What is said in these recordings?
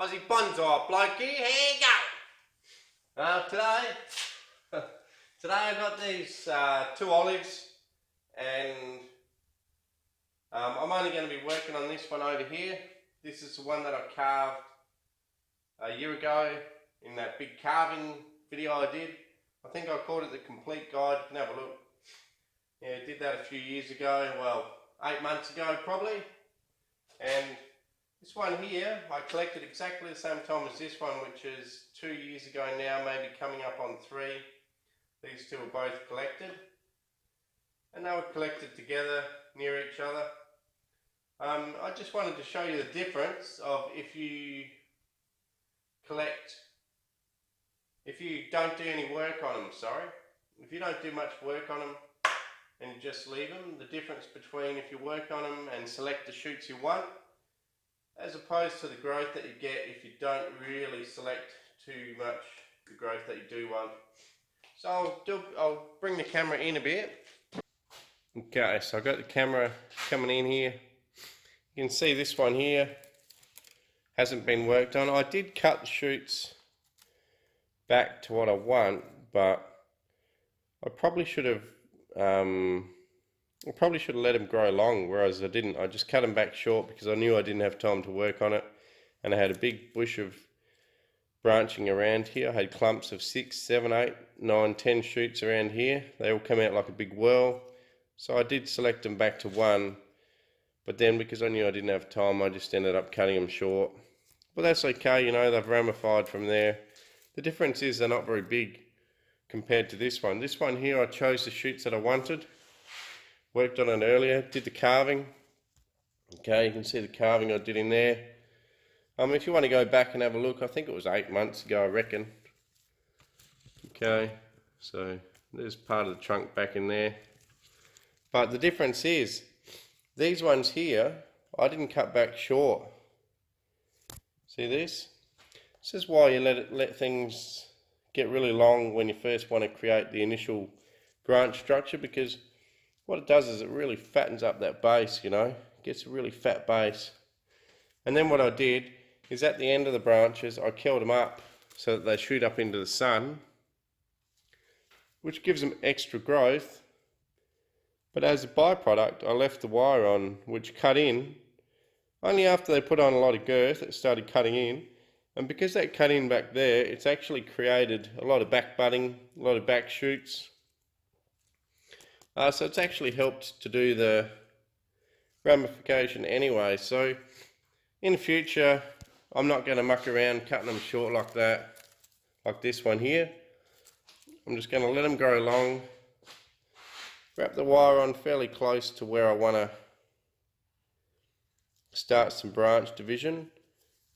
Aussie Bonsai Bloke here, here you go! Today I got these 2 olives, and I'm only going to be working on this one over here. This is the one that I carved a year ago in that big carving video I did. I think I called it the complete guide. You can have a look. Yeah, I did that a few years ago, well 8 months ago probably. And this one here I collected exactly the same time as this one, which is 2 years ago now, maybe coming up on 3. These two were both collected, and they were collected together near each other. I just wanted to show you the difference of if you don't do any work on them, if you don't do much work on them and you just leave them, the difference between if you work on them and select the shoots you want, as opposed to the growth that you get if you don't really select too much the growth that you do want. So I'll bring the camera in a bit. Okay, so I've got the camera coming in here. You can see this one here hasn't been worked on. I did cut the shoots back to what I want, but I probably should have let them grow long, whereas I didn't. I just cut them back short because I knew I didn't have time to work on it, and I had a big bush of branching around here. I had clumps of 6, 7, 8, 9, 10 shoots around here. They all come out like a big whirl, so I did select them back to 1, but then because I knew I didn't have time, I just ended up cutting them short. But that's okay, you know, they've ramified from there. The difference is they're not very big compared to this one. This one here, I chose the shoots that I wanted, worked on it earlier, did the carving. Okay, you can see the carving I did in there. If you want to go back and have a look, I think it was 8 months ago, I reckon. Okay, so there's part of the trunk back in there. But the difference is, these ones here, I didn't cut back short. See this? This is why you let things get really long when you first want to create the initial branch structure, because what it does is it really fattens up that base, you know, gets a really fat base. And then what I did is at the end of the branches I curled them up so that they shoot up into the sun, which gives them extra growth. But as a byproduct, I left the wire on, which cut in. Only after they put on a lot of girth it started cutting in, and because that cut in back there, it's actually created a lot of back budding, a lot of back shoots. So it's actually helped to do the ramification anyway. So in the future, I'm not going to muck around cutting them short like that, like this one here. I'm just going to let them grow long, wrap the wire on fairly close to where I want to start some branch division,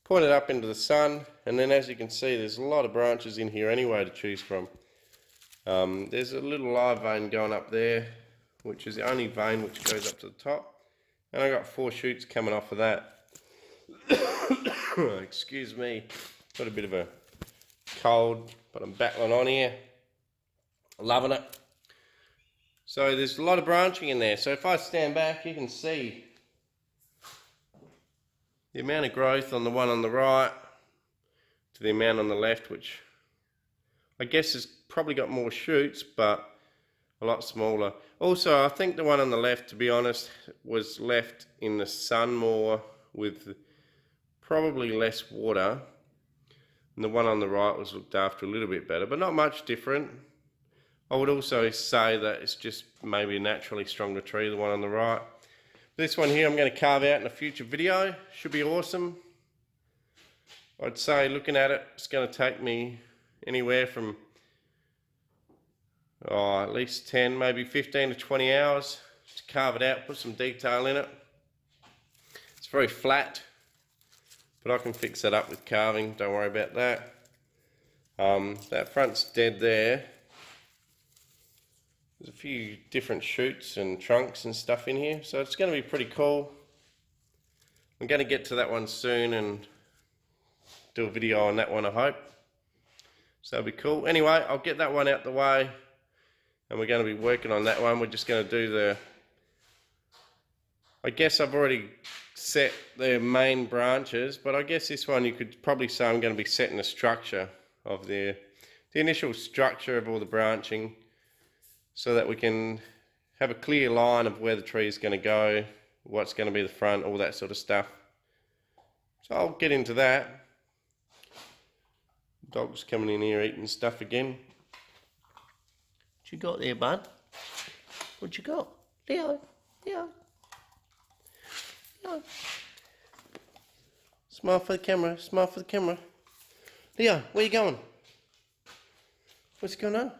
point it up into the sun, and then as you can see there's a lot of branches in here anyway to choose from. There's a little live vein going up there, which is the only vein which goes up to the top, and I got 4 shoots coming off of that. Excuse me, got a bit of a cold, but I'm battling on here, loving it. So there's a lot of branching in there, so if I stand back you can see the amount of growth on the one on the right to the amount on the left, which I guess has probably got more shoots but a lot smaller. Also, I think the one on the left, to be honest, was left in the sun more with probably less water, and the one on the right was looked after a little bit better, but not much different. I would also say that it's just maybe a naturally stronger tree, the one on the right. This one here I'm going to carve out in a future video, should be awesome. I'd say looking at it, it's going to take me anywhere from at least 10, maybe 15 to 20 hours to carve it out, put some detail in it. It's very flat, but I can fix that up with carving, don't worry about that. That front's dead there. There's a few different shoots and trunks and stuff in here, so it's going to be pretty cool. I'm going to get to that one soon and do a video on that one, I hope. So that'll be cool. Anyway, I'll get that one out the way, and we're going to be working on that one. We're just going to do the... I guess I've already set their main branches, but I guess this one you could probably say I'm going to be setting the structure of the initial structure of all the branching, so that we can have a clear line of where the tree is going to go, what's going to be the front, all that sort of stuff. So I'll get into that. Dog's coming in here eating stuff again. What you got there, bud? What you got? Leo, Leo. Leo. Smile for the camera, smile for the camera. Leo, where you going? What's going on?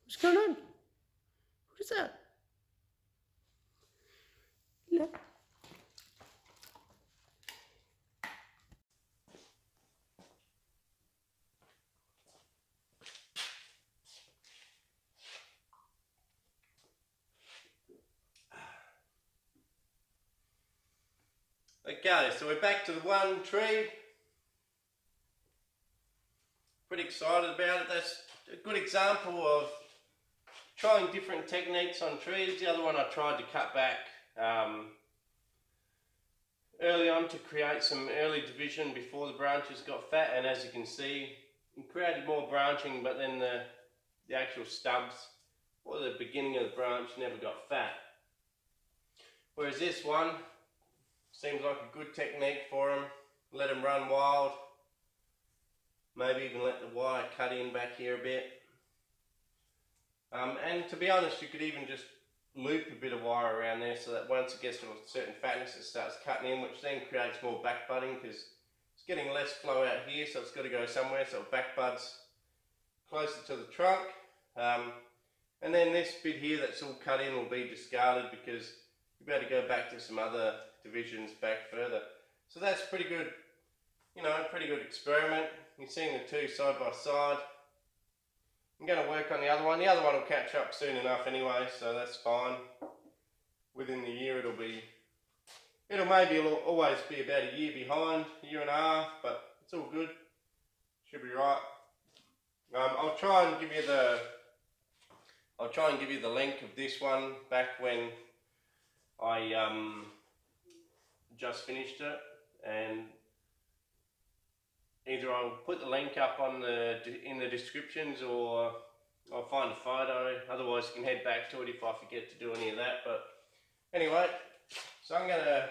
What's going on? What is that? Leo. Okay, so we're back to the one tree. Pretty excited about it. That's a good example of trying different techniques on trees. The other one I tried to cut back early on to create some early division before the branches got fat, and as you can see, it created more branching, but then the actual stubs or the beginning of the branch never got fat. Whereas this one seems like a good technique for them. Let them run wild. Maybe even let the wire cut in back here a bit. And to be honest, you could even just loop a bit of wire around there so that once it gets to a certain fatness it starts cutting in, which then creates more back budding because it's getting less flow out here, so it's got to go somewhere, so it back buds closer to the trunk. And then this bit here that's all cut in will be discarded because you'll be able to go back to some other divisions back further. So that's pretty good, you know, pretty good experiment. You're seeing the two side by side. I'm going to work on the other one. The other one will catch up soon enough anyway, so that's fine. Within the year it'll maybe always be about a year behind, a year and a half, but it's all good. Should be right. I'll try and give you the link of this one back when I just finished it, and either I'll put the link up on in the descriptions, or I'll find a photo. Otherwise you can head back to it if I forget to do any of that. But anyway, so I'm gonna,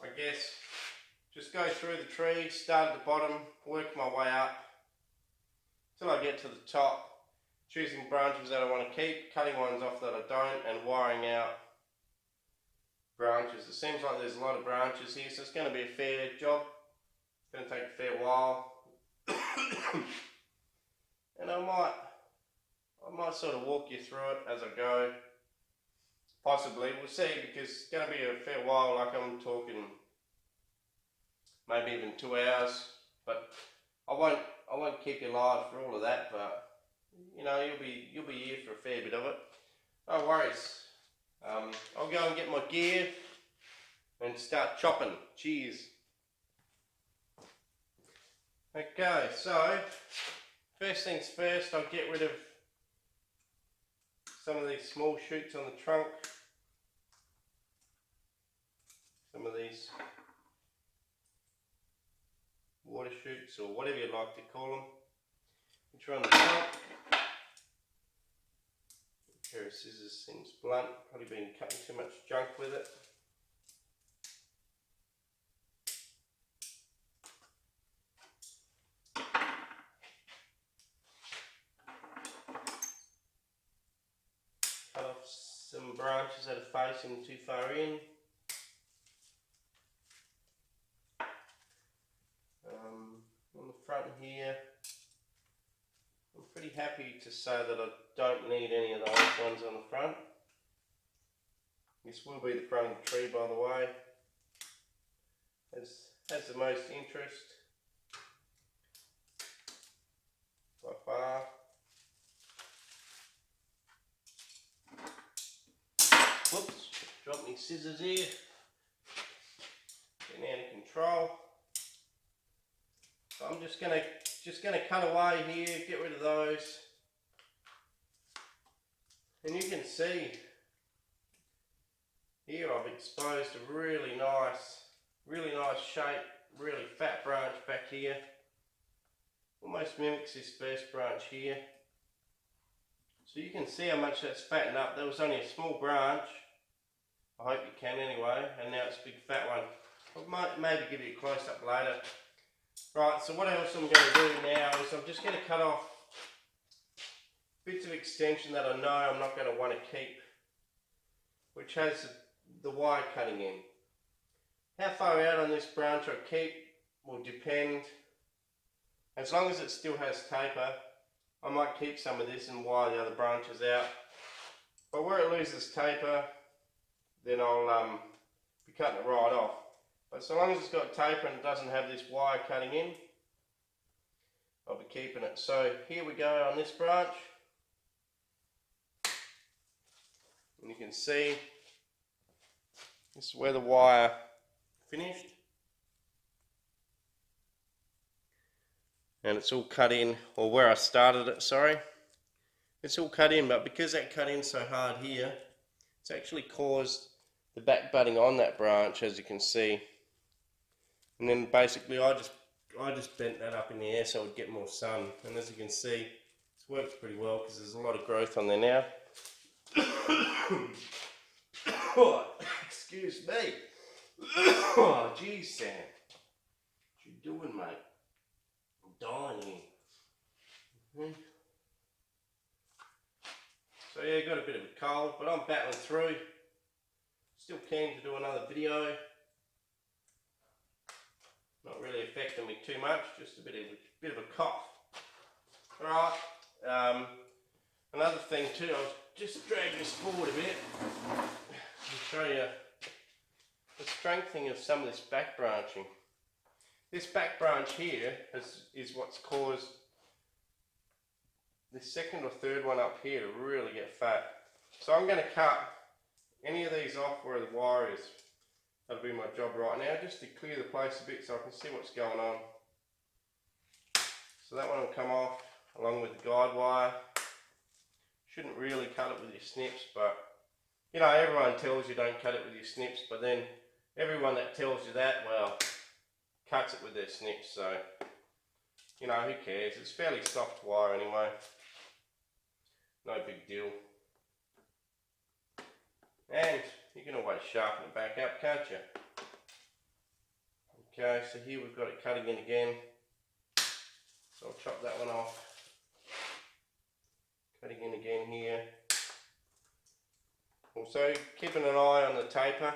I guess, just go through the tree, start at the bottom, work my way up till I get to the top, choosing branches that I want to keep, cutting ones off that I don't, and wiring out branches. It seems like there's a lot of branches here, so it's going to be a fair job. It's going to take a fair while. And I might sort of walk you through it as I go. Possibly, we'll see, because it's going to be a fair while. Like, I'm talking maybe even 2 hours, but I won't keep you live for all of that. But you know, you'll be here for a fair bit of it. No worries. I'll go and get my gear and start chopping. Cheers. Okay, so first things first, I'll get rid of some of these small shoots on the trunk. Some of these water shoots, or whatever you'd like to call them, which are on the trunk. A pair of scissors seems blunt, probably been cutting too much junk with it. Cut off some branches that are facing too far in. On the front here, I'm pretty happy to say that I don't need any of those ones on the front. This will be the front of the tree, by the way. Has the most interest by far. Whoops, dropped my scissors here. Getting out of control. So I'm just gonna cut away here, get rid of those. And you can see here I've exposed a really nice Really nice shape, really fat branch back here. Almost mimics this first branch here. So you can see how much that's fattened up. That was only a small branch. I hope you can anyway. And now it's a big fat one. I might maybe give you a close up later. Right, so what else I'm going to do now is I'm just going to cut off bits of extension that I know I'm not going to want to keep, which has the wire cutting in. How far out on this branch I keep will depend. As long as it still has taper, I might keep some of this and wire the other branches out. But where it loses taper, then I'll be cutting it right off. But so long as it's got taper and it doesn't have this wire cutting in, I'll be keeping it. So here we go on this branch. And you can see this is where the wire finished. And it's all cut in, or where I started it, sorry. It's all cut in, but because that cut in so hard here, it's actually caused the back budding on that branch, as you can see. And then basically I just bent that up in the air so it would get more sun. And as you can see, it's worked pretty well because there's a lot of growth on there now. Oh, excuse me. Oh, geez, Sam. What you doing, mate? I'm dying here. So yeah, got a bit of a cold, but I'm battling through. Still keen to do another video. Not really affecting me too much, just a bit of a cough. Alright, another thing too, I'll just drag this forward a bit and show you the strengthening of some of this back branching. This back branch here is what's caused this second or third one up here to really get fat. So I'm going to cut any of these off where the wire is. That'll be my job right now, just to clear the place a bit so I can see what's going on. So that one will come off along with the guide wire. Shouldn't really cut it with your snips, but you know, everyone tells you don't cut it with your snips, but then everyone that tells you that, well, cuts it with their snips, so you know, who cares? It's fairly soft wire anyway. No big deal. And you can always sharpen it back up, can't you? Okay, so here we've got it cutting in again. So I'll chop that one off. Cutting in again here. Also keeping an eye on the taper.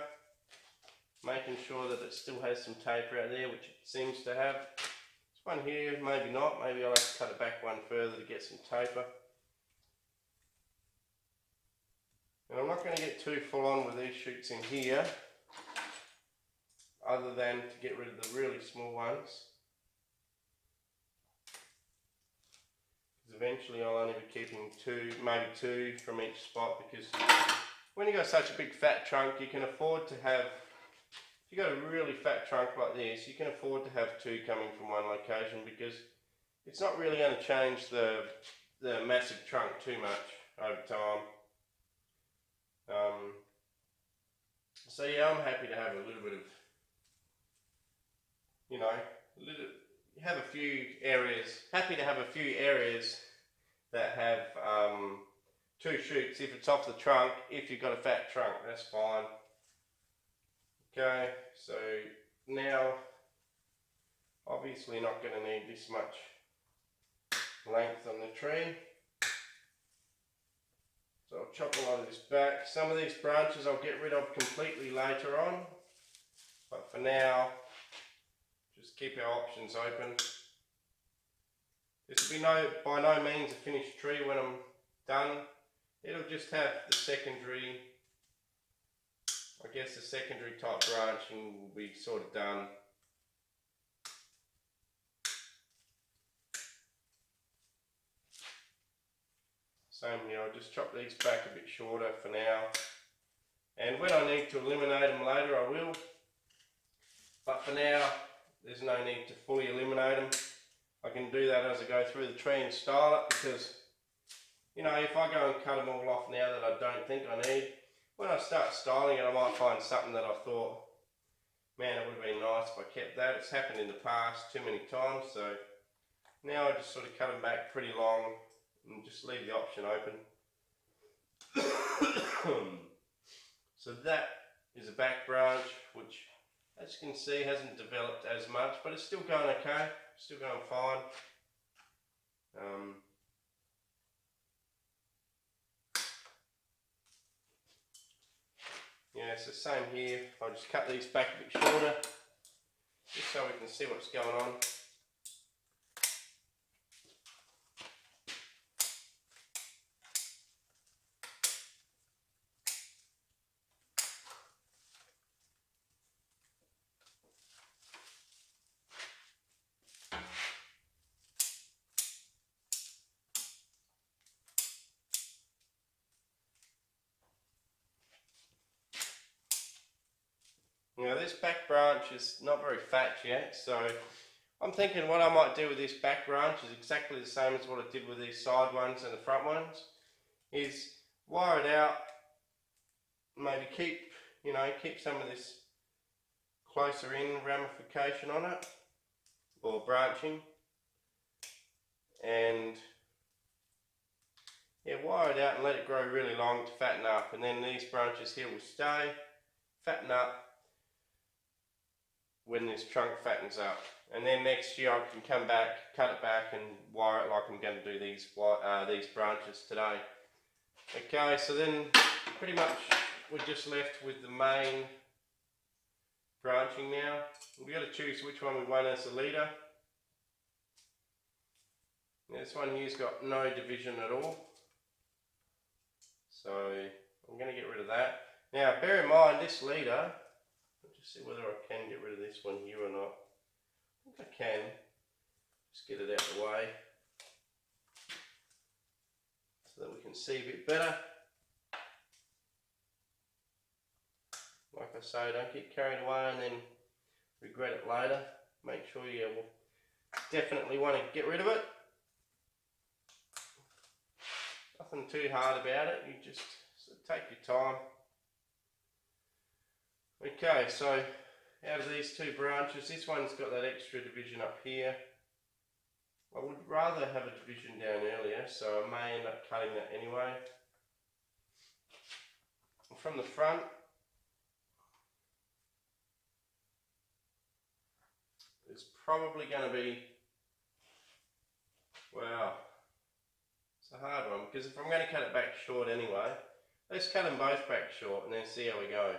Making sure that it still has some taper out there, which it seems to have. This one here, maybe not. Maybe I'll have to cut it back one further to get some taper. And I'm not going to get too full on with these shoots in here, other than to get rid of the really small ones. Because eventually I'll only be keeping maybe two from each spot, because when you've got such a big fat trunk, you can afford to have, if you've got a really fat trunk like this, you can afford to have two coming from one location, because it's not really going to change the massive trunk too much over time. So yeah, I'm happy to have a little bit of, you know, have a few areas, happy to have a few areas that have two shoots if it's off the trunk. If you've got a fat trunk, that's fine. Okay, so now obviously not going to need this much length on the tree. So I'll chop a lot of this back. Some of these branches I'll get rid of completely later on, but for now, just keep our options open. This will be by no means a finished tree when I'm done. It'll just have the secondary, I guess the secondary type branching will be sort of done. Same here, I'll just chop these back a bit shorter for now. And when I need to eliminate them later, I will. But for now, there's no need to fully eliminate them. I can do that as I go through the tree and style it, because, you know, if I go and cut them all off now that I don't think I need, when I start styling it, I might find something that I thought, Man, it would have been nice if I kept that. It's happened in the past too many times, so now I just sort of cut them back pretty long and just leave the option open. So that is a back branch, which, as you can see, hasn't developed as much, but it's still going okay, still going fine. Yeah, so same here. I'll just cut these back a bit shorter, just so we can see what's going on. Now this back branch is not very fat yet, so I'm thinking what I might do with this back branch is exactly the same as what I did with these side ones and the front ones, is wire it out, maybe keep some of this closer in ramification on it, or branching, and yeah, wire it out and let it grow really long to fatten up, and then these branches here will stay, fatten up when this trunk fattens up, and then next year I can come back, cut it back and wire it like I'm going to do these branches today. Okay, so then pretty much we're just left with the main branching now. We've got to choose which one we want as a leader. Now this one here's got no division at all, so I'm going to get rid of that. Now bear in mind, this leader, just see whether I can get rid of this one here or not. I think I can. Just get it out of the way so that we can see a bit better. Like I say, don't get carried away and then regret it later. Make sure you will definitely want to get rid of it. Nothing too hard about it, you just take your time. Okay, so out of these two branches, this one's got that extra division up here. I would rather have a division down earlier, so I may end up cutting that anyway. From the front, it's probably going to be, wow, it's a hard one, because if I'm going to cut it back short anyway, let's cut them both back short and then see how we go.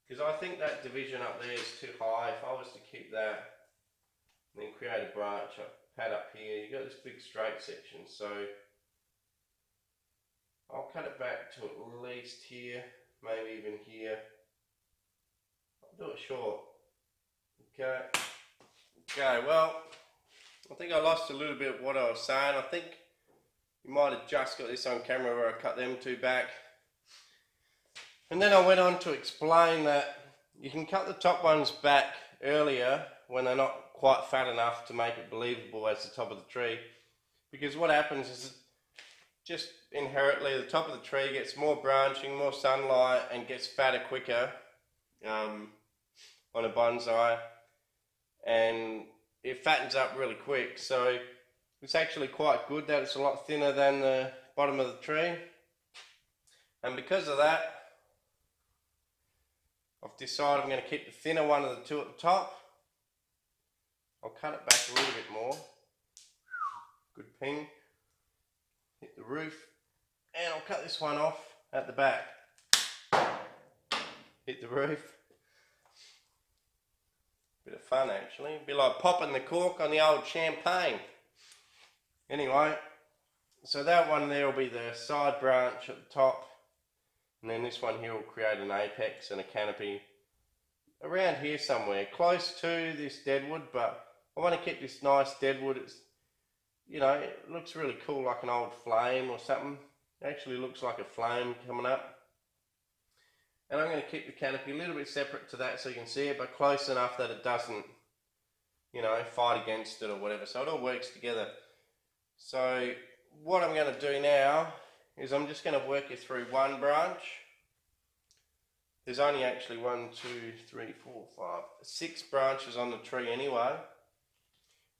Because I think that division up there is too high. If I was to keep that and then create a branch, pad up here, you've got this big straight section, so I'll cut it back to at least here, maybe even here. I'll do it short. Okay. Okay, well, I think I lost a little bit of what I was saying. I think you might have just got this on camera where I cut them two back. And then I went on to explain that you can cut the top ones back earlier when they're not quite fat enough to make it believable as the top of the tree. Because what happens is just inherently the top of the tree gets more branching, more sunlight, and gets fatter quicker on a bonsai. And it fattens up really quick. So it's actually quite good that it's a lot thinner than the bottom of the tree. And because of that, I've decided I'm going to keep the thinner one of the two at the top. I'll cut it back a little bit more. Good ping. Hit the roof. And I'll cut this one off at the back. Hit the roof. Bit of fun actually. It'd be like popping the cork on the old champagne. Anyway, so that one there will be the side branch at the top. And then this one here will create an apex and a canopy around here somewhere, close to this deadwood, but I want to keep this nice deadwood. It's, you know, it looks really cool, like an old flame or something. It actually looks like a flame coming up. And I'm going to keep the canopy a little bit separate to that so you can see it, but close enough that it doesn't, you know, fight against it or whatever. So it all works together. So what I'm going to do now is I'm just going to work you through one branch, there's only actually 6 branches on the tree anyway.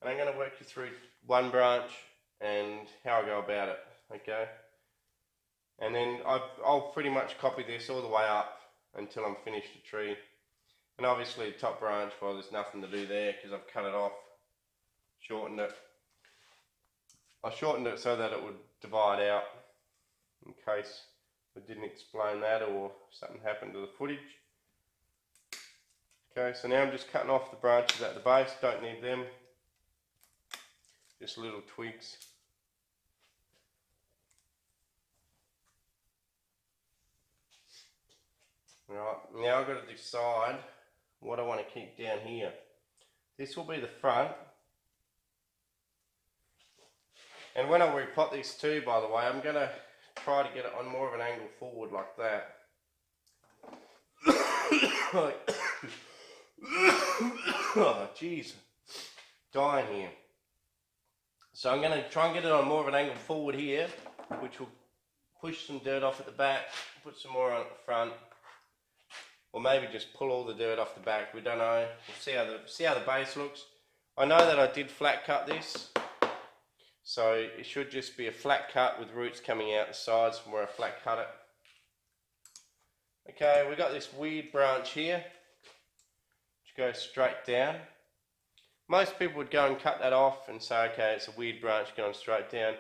And I'm going to work you through one branch and how I go about it, okay? And then I'll pretty much copy this all the way up until I'm finished the tree. And obviously the top branch, well, there's nothing to do there because I've cut it off, shortened it. I shortened it so that it would divide out in case I didn't explain that or something happened to the footage. Okay, so now I'm just cutting off the branches at the base, don't need them. Just little twigs. Right, now I've got to decide what I want to keep down here. This will be the front. And when I repot this too, by the way, I'm going to try to get it on more of an angle forward like that. Oh, jeez. Dying here. So I'm going to try and get it on more of an angle forward here, which will push some dirt off at the back, put some more on at the front, or maybe just pull all the dirt off the back. We don't know. We'll see how the base looks. I know that I did flat cut this, so it should just be a flat cut with roots coming out the sides from where I flat cut it. Okay, we got this weird branch here, which goes straight down. Most people would go and cut that off and say, okay, it's a weird branch going straight down.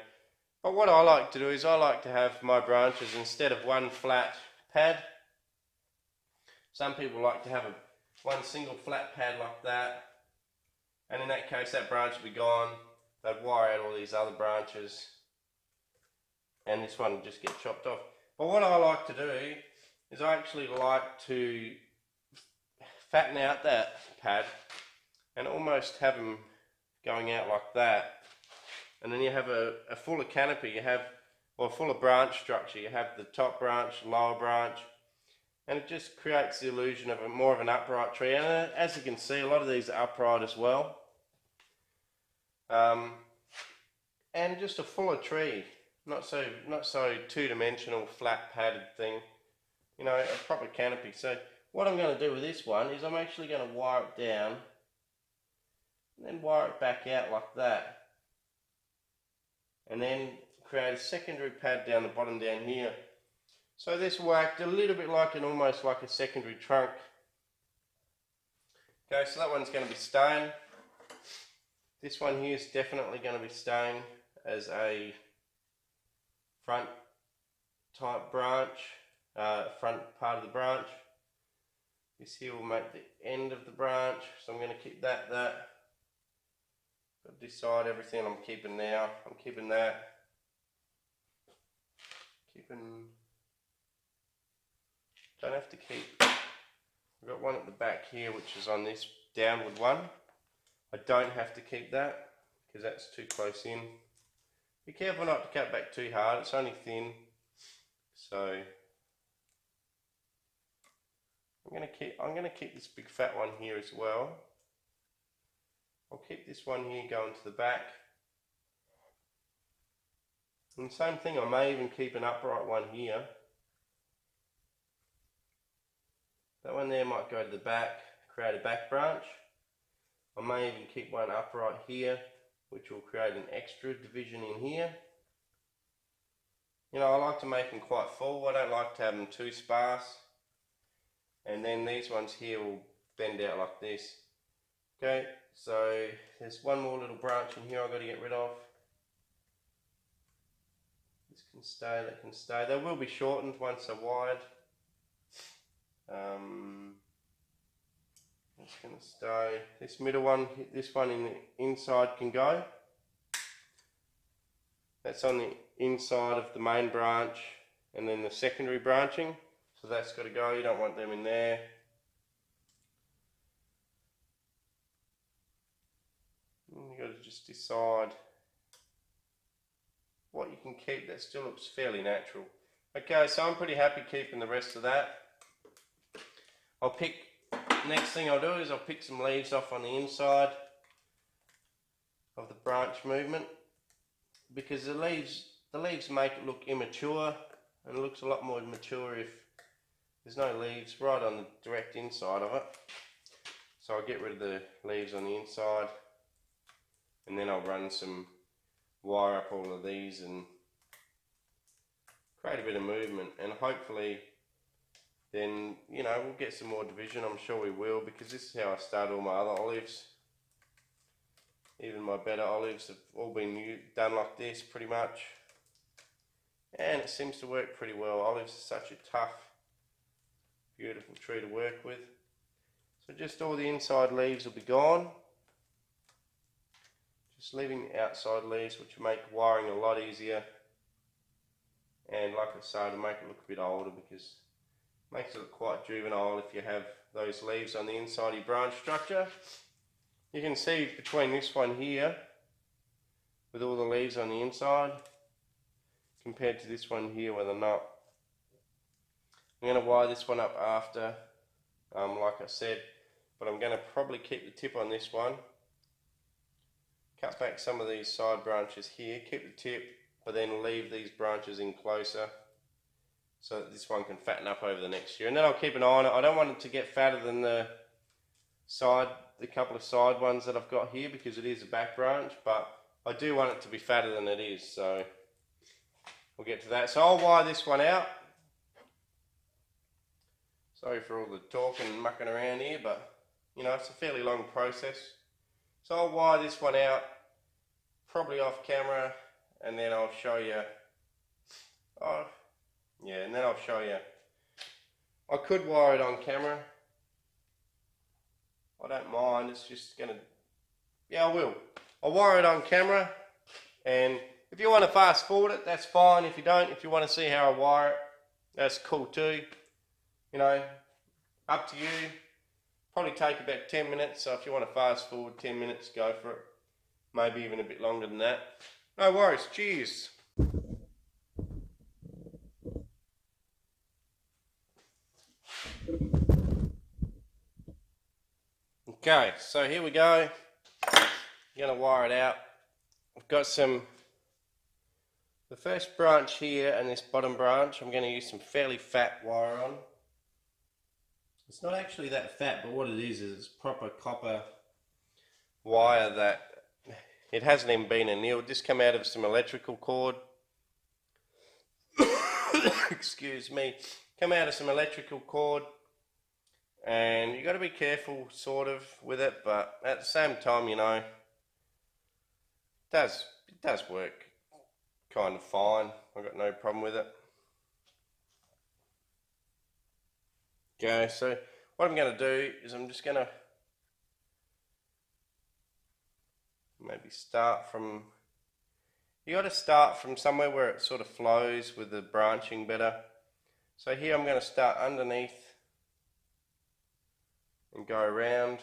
But what I like to do is I like to have my branches, instead of one flat pad, some people like to have one single flat pad like that. And in that case, that branch would be gone. They'd wire out all these other branches. And this one would just get chopped off. But what I like to do is I actually like to fatten out that pad and almost have them going out like that. And then you have a fuller canopy, or a fuller branch structure. You have the top branch, lower branch, and it just creates the illusion of more of an upright tree. And as you can see, a lot of these are upright as well. And just a fuller tree, not so two-dimensional, flat padded thing. You know, a proper canopy. So what I'm going to do with this one is I'm actually going to wire it down and then wire it back out like that, and then create a secondary pad down the bottom down here. So this will act a little bit like almost like a secondary trunk. Okay, so that one's going to be staying. This one here is definitely going to be staying as a front type branch, front part of the branch. This here will make the end of the branch, so I'm going to keep that. Got to decide everything I'm keeping now. I'm keeping that. Don't have to keep. I've got one at the back here, which is on this downward one. I don't have to keep that because that's too close in. Be careful not to cut back too hard. It's only thin, so I'm gonna keep this big fat one here as well. I'll keep this one here going to the back. And same thing, I may even keep an upright one here. That one there might go to the back, create a back branch. I may even keep one upright here, which will create an extra division in here. You know, I like to make them quite full. I don't like to have them too sparse. And then these ones here will bend out like this. Okay, so there's one more little branch in here I've got to get rid of. This can stay, that can stay. They will be shortened once they're wide. It's going to stay. This middle one, this one in the inside can go. That's on the inside of the main branch, and then the secondary branching. So that's got to go, you don't want them in there. You've got to just decide what you can keep that still looks fairly natural. Okay, so I'm pretty happy keeping the rest of that. Next thing I'll do is I'll pick some leaves off on the inside of the branch movement, because the leaves make it look immature, and it looks a lot more mature if there's no leaves right on the direct inside of it. So I'll get rid of the leaves on the inside, and then I'll run some wire up all of these and create a bit of movement, and hopefully then, you know, we'll get some more division. I'm sure we will, because this is how I started all my other olives. Even my better olives have all been done like this pretty much, and it seems to work pretty well. Olives are such a tough, beautiful tree to work with. So just all the inside leaves will be gone, just leaving the outside leaves, which will make wiring a lot easier. And like I say, to make it look a bit older, because it makes it look quite juvenile if you have those leaves on the inside of your branch structure. You can see between this one here, with all the leaves on the inside, compared to this one here where they're not. I'm going to wire this one up after, like I said, but I'm going to probably keep the tip on this one. Cut back some of these side branches here, keep the tip, but then leave these branches in closer so that this one can fatten up over the next year. And then I'll keep an eye on it. I don't want it to get fatter than the couple of side ones that I've got here, because it is a back branch, but I do want it to be fatter than it is, so we'll get to that. So I'll wire this one out. Sorry for all the talking and mucking around here, but you know, it's a fairly long process. So I'll wire this one out, probably off camera, and then I'll show you. Oh, yeah, and then I'll show you. I could wire it on camera. I don't mind, it's just gonna, yeah, I will. I'll wire it on camera, and if you want to fast forward it, that's fine. If you don't, if you want to see how I wire it, that's cool too. You know, up to you. Probably take about 10 minutes, so if you want to fast forward 10 minutes, go for it. Maybe even a bit longer than that. No worries, cheers. Okay, so here we go. I'm going to wire it out. I've got the first branch here and this bottom branch, I'm going to use some fairly fat wire on. It's not actually that fat, but what it is it's proper copper wire that it hasn't even been annealed. This come out of some electrical cord. Excuse me. Come out of some electrical cord. And you got to be careful sort of with it, but at the same time, you know, it does work kind of fine. I've got no problem with it. Okay, so what I'm going to do is I'm just going to maybe start from, you got to start from somewhere where it sort of flows with the branching better. So here I'm going to start underneath and go around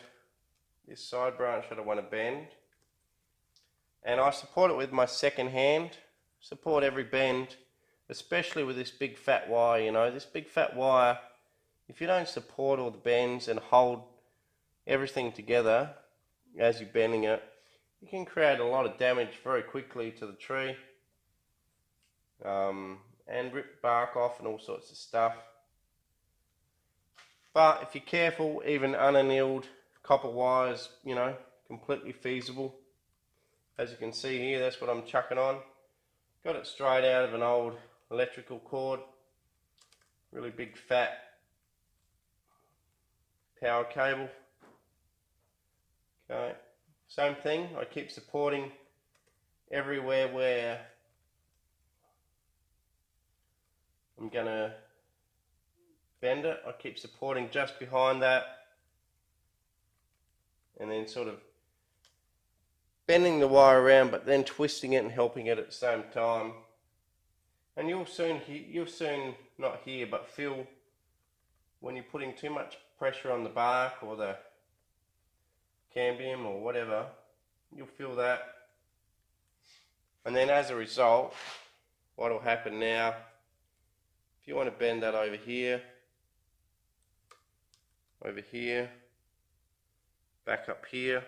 this side branch that I want to bend, and I support it with my second hand. Support every bend, especially with this big fat wire. You know, this big fat wire, if you don't support all the bends and hold everything together as you're bending it, you can create a lot of damage very quickly to the tree, and rip bark off and all sorts of stuff. But if you're careful, even unannealed copper wires, you know, completely feasible. As you can see here, that's what I'm chucking on. Got it straight out of an old electrical cord. Really big fat power cable. Okay, same thing. I keep supporting everywhere where I'm gonna bend it. I keep supporting just behind that, and then sort of bending the wire around, but then twisting it and helping it at the same time. And you'll soon not hear, but feel when you're putting too much pressure on the bark or the cambium or whatever, you'll feel that. And then as a result, what will happen now, if you want to bend that over here, back up here,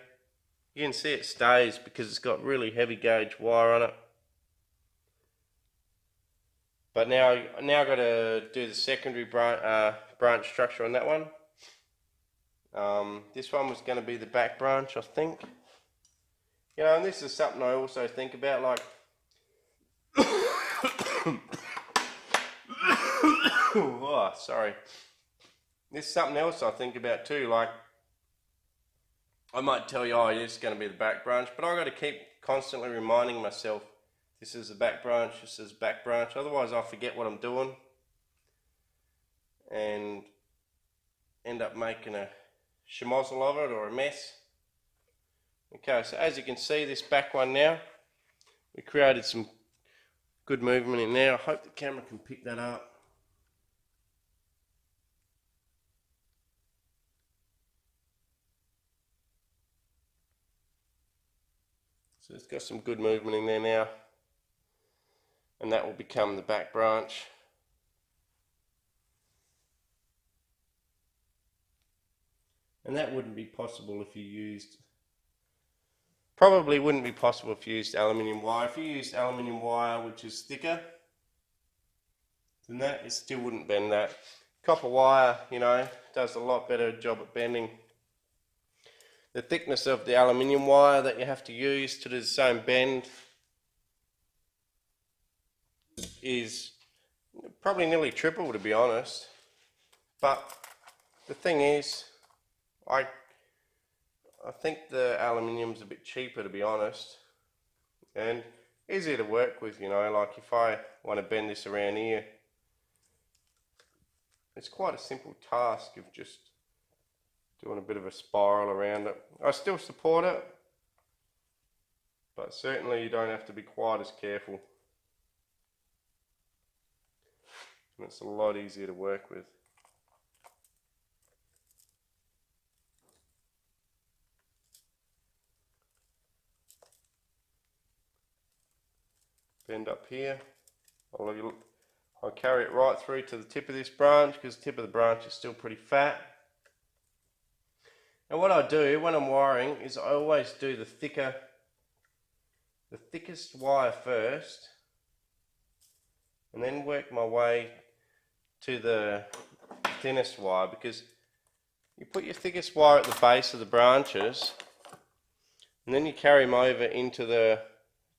you can see it stays because it's got really heavy gauge wire on it. But now I've got to do the secondary branch structure on that one. This one was going to be the back branch, I think. You know, and this is something I also think about, like oh, sorry. This is something else I think about too, like I might tell you, oh, it's going to be the back branch, but I've got to keep constantly reminding myself, this is the back branch, this is the back branch, otherwise I'll forget what I'm doing and end up making a schmozzle of it or a mess. Okay, so as you can see, this back one now, we created some good movement in there. I hope the camera can pick that up. So it's got some good movement in there now, and that will become the back branch. And that wouldn't be possible if you used, probably wouldn't be possible if you used aluminium wire. If you used aluminium wire which is thicker than that, it still wouldn't bend that. Copper wire, you know, does a lot better job at bending. The thickness of the aluminium wire that you have to use to do the same bend is probably nearly triple, to be honest. But the thing is, I think the aluminium's a bit cheaper, to be honest, and easier to work with, you know. Like if I want to bend this around here, it's quite a simple task of just doing a bit of a spiral around it. I still support it, but certainly you don't have to be quite as careful, and it's a lot easier to work with. Bend up here. I'll carry it right through to the tip of this branch, because the tip of the branch is still pretty fat. And what I do when I'm wiring is I always do the thickest wire first, and then work my way to the thinnest wire, because you put your thickest wire at the base of the branches, and then you carry them over into the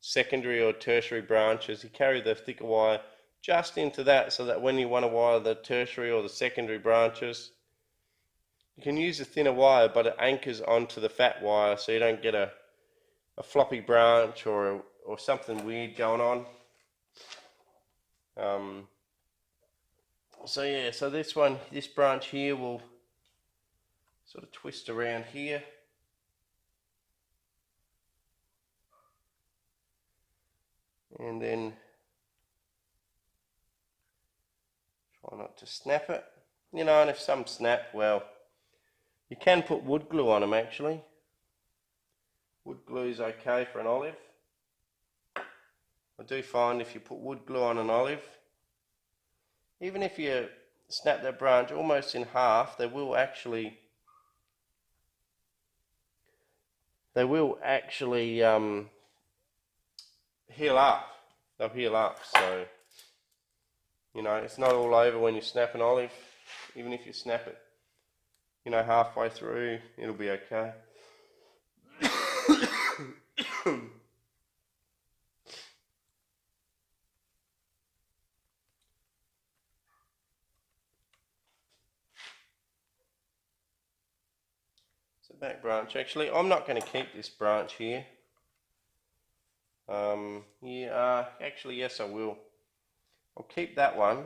secondary or tertiary branches. You carry the thicker wire just into that, so that when you want to wire the tertiary or the secondary branches, you can use a thinner wire, but it anchors onto the fat wire, so you don't get a floppy branch or something weird going on. So yeah, so this branch here will sort of twist around here. And then try not to snap it. You know, and if some snap, well, you can put wood glue on them actually. Wood glue is okay for an olive. I do find if you put wood glue on an olive, even if you snap that branch almost in half, they will actually heal up. They'll heal up, so you know, it's not all over when you snap an olive. Even if you snap it, you know, halfway through, it'll be okay. So back branch, actually, I'm not going to keep this branch here. Actually, yes, I will. I'll keep that one,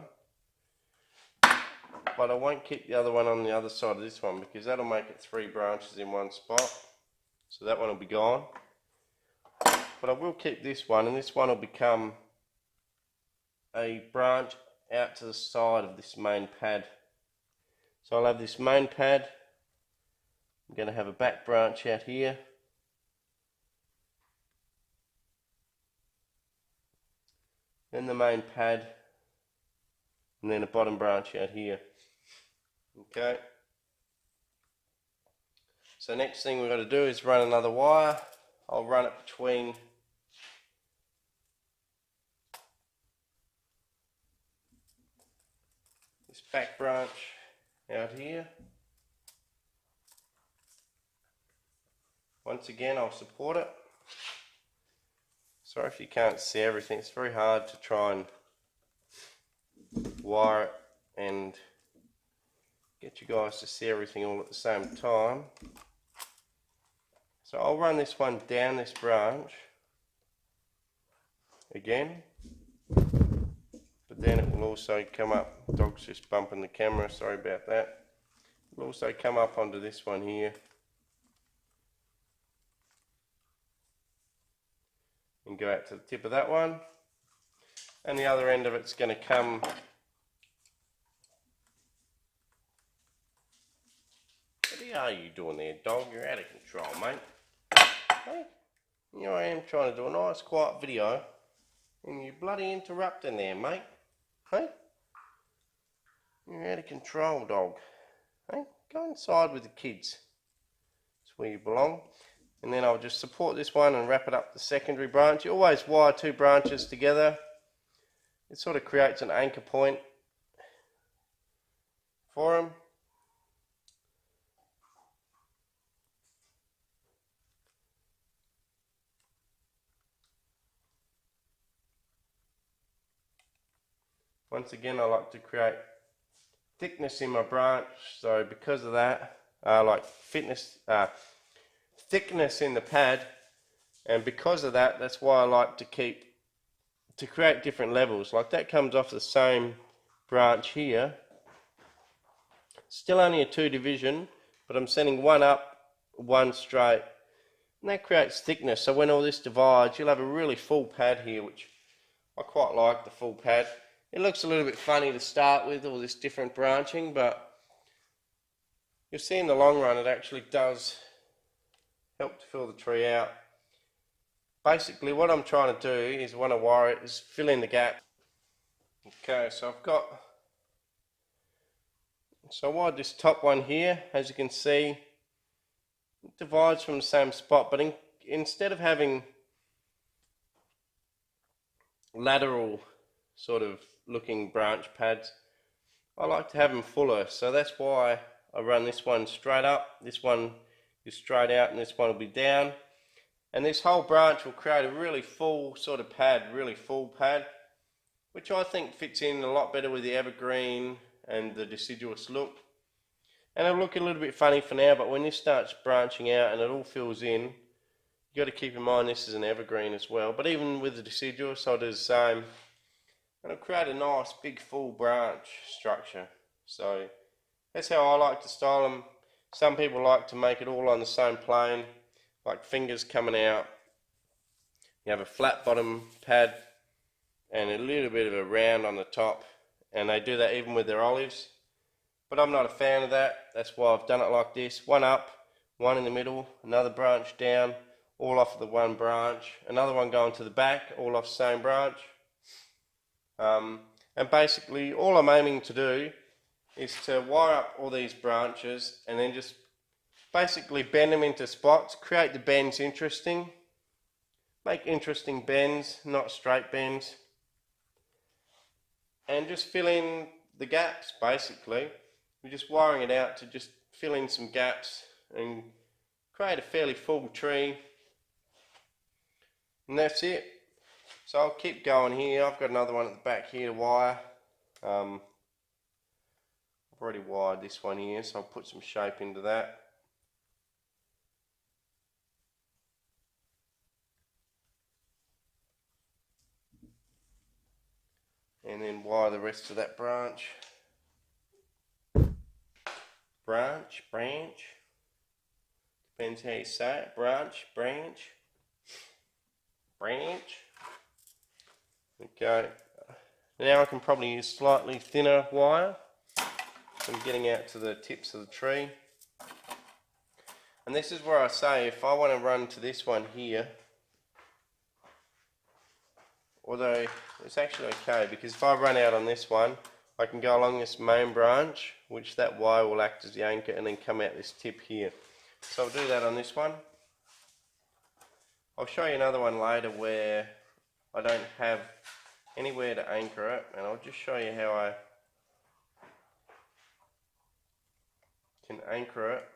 but I won't keep the other one on the other side of this one, because that'll make it 3 branches in one spot. So that one will be gone. But I will keep this one, and this one will become a branch out to the side of this main pad. So I'll have this main pad. I'm going to have a back branch out here. Then the main pad, and then a bottom branch out here. Okay. So next thing we've got to do is run another wire. I'll run it between this back branch out here. Once again, I'll support it. Sorry if you can't see everything. It's very hard to try and wire it and get you guys to see everything all at the same time. So I'll run this one down this branch again, but then it will also come up. Dog's just bumping the camera, sorry about that. It will also come up onto this one here and go out to the tip of that one, and the other end of it's going to come What are you doing there, dog? You're out of control, mate. Hey, here I am trying to do a nice quiet video and you're bloody interrupting there, mate. Hey? You're out of control, dog. Hey? Go inside with the kids. That's where you belong. And then I'll just support this one and wrap it up the secondary branch. You always wire two branches together. It sort of creates an anchor point for them. Once again, I like to create thickness in my branch, so because of that, I like thickness in the pad, and because of that, that's why I like to create different levels. Like that comes off the same branch here. Still only a 2 division, but I'm sending one up, one straight, and that creates thickness. So when all this divides, you'll have a really full pad here, which I quite like, the full pad. It looks a little bit funny to start with, all this different branching, but you'll see in the long run it actually does help to fill the tree out. Basically what I'm trying to do is, when I wire it, is fill in the gap. Okay, so I wired this top one here. As you can see, it divides from the same spot, but instead of having lateral sort of looking branch pads, I like to have them fuller, so that's why I run this one straight up, this one is straight out, and this one will be down, and this whole branch will create a really full sort of pad, really full pad, which I think fits in a lot better with the evergreen and the deciduous look. And it'll look a little bit funny for now, but when this starts branching out and it all fills in, you got to keep in mind this is an evergreen as well. But even with the deciduous, I'll do the same. And it'll create a nice big full branch structure. So that's how I like to style them. Some people like to make it all on the same plane, like fingers coming out. You have a flat bottom pad and a little bit of a round on the top, and they do that even with their olives. But I'm not a fan of that. That's why I've done it like this. One up, one in the middle, another branch down, all off of the one branch, another one going to the back, all off the same branch. And basically all I'm aiming to do is to wire up all these branches and then just basically bend them into spots, create the bends interesting, make interesting bends, not straight bends, and just fill in the gaps. Basically we're just wiring it out to just fill in some gaps and create a fairly full tree, and that's it. So I'll keep going here. I've got another one at the back here to wire. I've already wired this one here, so I'll put some shape into that. And then wire the rest of that branch. Branch. Depends how you say it. Branch. Okay, now I can probably use slightly thinner wire. I'm getting out to the tips of the tree. And this is where I say, if I want to run to this one here, although it's actually okay, because if I run out on this one, I can go along this main branch, which that wire will act as the anchor, and then come out this tip here. So I'll do that on this one. I'll show you another one later where I don't have anywhere to anchor it, and I'll just show you how can anchor it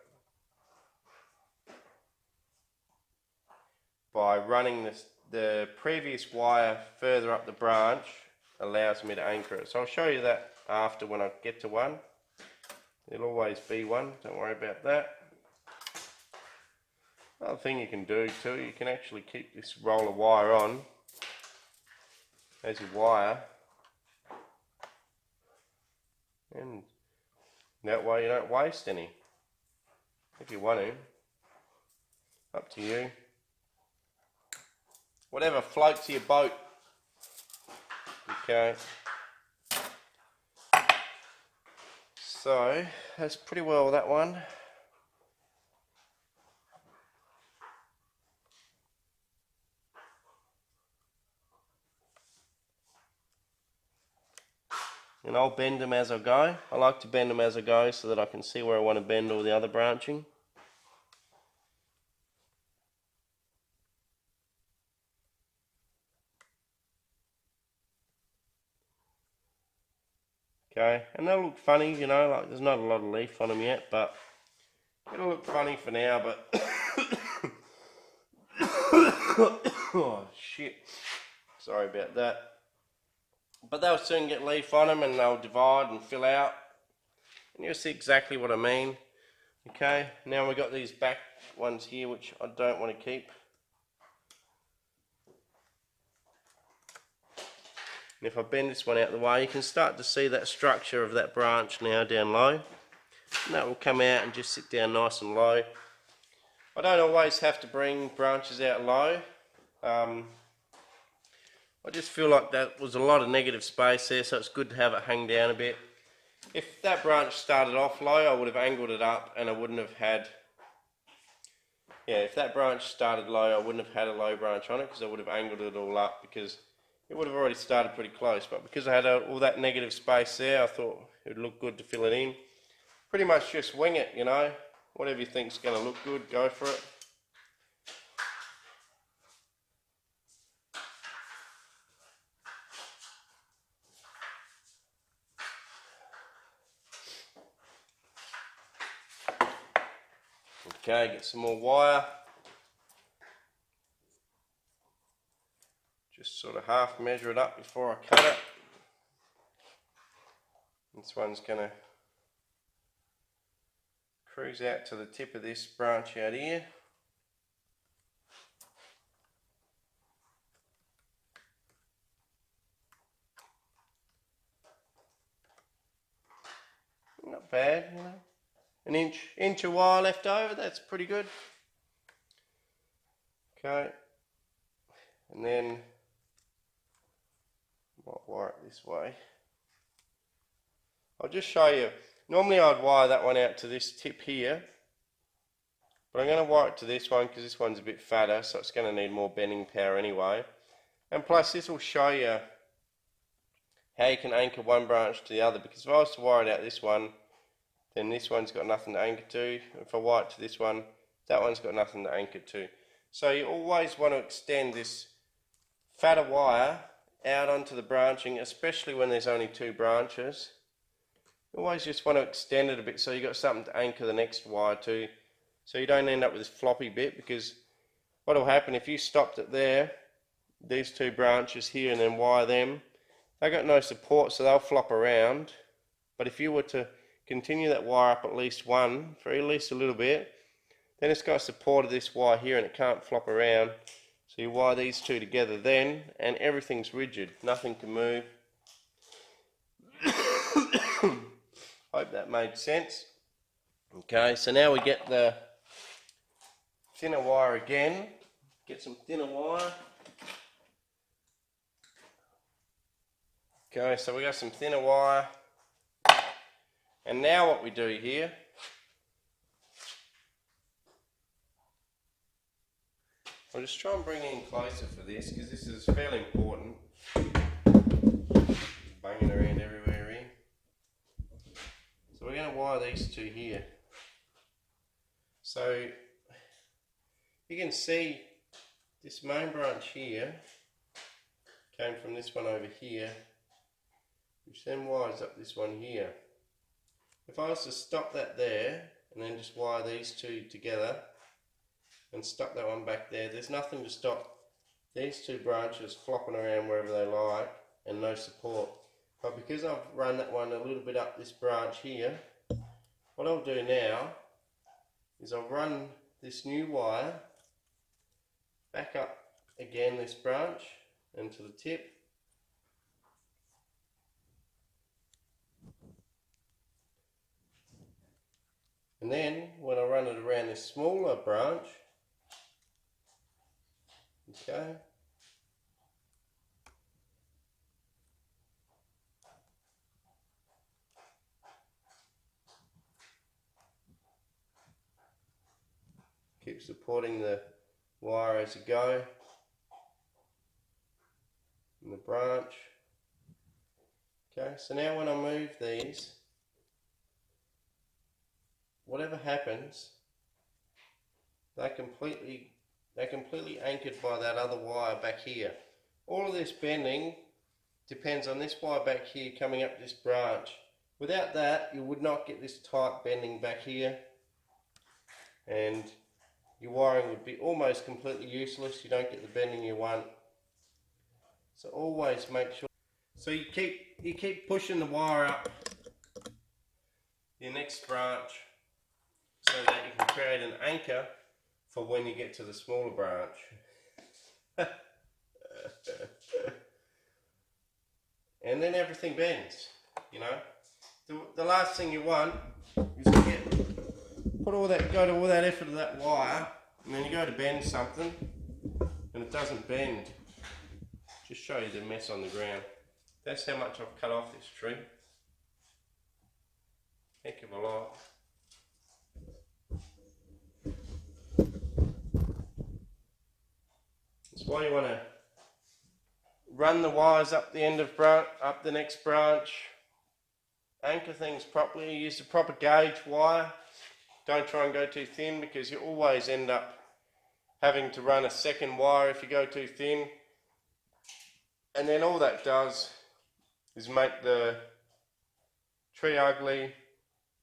by running the previous wire further up the branch. Allows me to anchor it. So I'll show you that after when I get to one. There'll always be one, don't worry about that. Another thing you can do too, you can actually keep this roll of wire on as you wire, and that way you don't waste any. If you want to, up to you. Whatever floats your boat. Okay. So that's pretty well that one. And I'll bend them as I go. I like to bend them as I go so that I can see where I want to bend all the other branching. Okay, and they'll look funny, you know, like there's not a lot of leaf on them yet, but it'll look funny for now, but oh shit, sorry about that. But they'll soon get leaf on them and they'll divide and fill out, and you'll see exactly what I mean. Okay, now we've got these back ones here which I don't want to keep. And if I bend this one out of the way, you can start to see that structure of that branch now down low. And that will come out and just sit down nice and low. I don't always have to bring branches out low. I just feel like that was a lot of negative space there, so it's good to have it hang down a bit. If that branch started off low, I would have angled it up and I wouldn't have had... Yeah, if that branch started low, I wouldn't have had a low branch on it because I would have angled it all up because it would have already started pretty close. But because I had all that negative space there, I thought it would look good to fill it in. Pretty much just wing it, you know. Whatever you think's going to look good, go for it. Okay, get some more wire. Just sort of half measure it up before I cut it. This one's going to cruise out to the tip of this branch out here. Not bad, you know. An inch of wire left over, that's pretty good. Okay, and then I might wire it this way. I'll just show you. Normally I'd wire that one out to this tip here, but I'm going to wire it to this one because this one's a bit fatter, so it's going to need more bending power anyway. And plus this will show you how you can anchor one branch to the other, because if I was to wire it out this one, then this one's got nothing to anchor to. If I wire it to this one, that one's got nothing to anchor to. So you always want to extend this fatter wire out onto the branching, especially when there's only two branches. You always just want to extend it a bit so you've got something to anchor the next wire to, so you don't end up with this floppy bit, because what will happen if you stopped it there, these two branches here, and then wire them, they've got no support, so they'll flop around. But if you were to continue that wire up at least one, for at least a little bit, then it's got support of this wire here and it can't flop around. So you wire these two together then, and everything's rigid, nothing can move. Hope that made sense. Okay, so now we get the thinner wire again. Get some thinner wire. Okay, so we got some thinner wire. And now what we do here, I'll just try and bring it in closer for this because this is fairly important. Banging around everywhere here. So we're going to wire these two here. So you can see this main branch here came from this one over here, which then wires up this one here. If I was to stop that there and then just wire these two together and stuck that one back there. There's nothing to stop these two branches flopping around wherever they like, and no support. But because I've run that one a little bit up this branch here, what I'll do now is I'll run this new wire back up again this branch and to the tip. And then when I run it around this smaller branch, okay, keep supporting the wire as you go in the branch. Okay, so now when I move these, whatever happens, they're completely anchored by that other wire back here. All of this bending depends on this wire back here coming up this branch. Without that, you would not get this tight bending back here, and your wiring would be almost completely useless. You don't get the bending you want. So always make sure. So you keep pushing the wire up your next branch so that you can create an anchor for when you get to the smaller branch. And then everything bends, you know. The last thing you want is to go to all that effort of that wire, and then you go to bend something and it doesn't bend. Just show you the mess on the ground. That's how much I've cut off this tree. Heck of a lot. That's why you want to run the wires up the end of up the next branch. Anchor things properly. Use the proper gauge wire. Don't try and go too thin, because you always end up having to run a second wire if you go too thin. And then all that does is make the tree ugly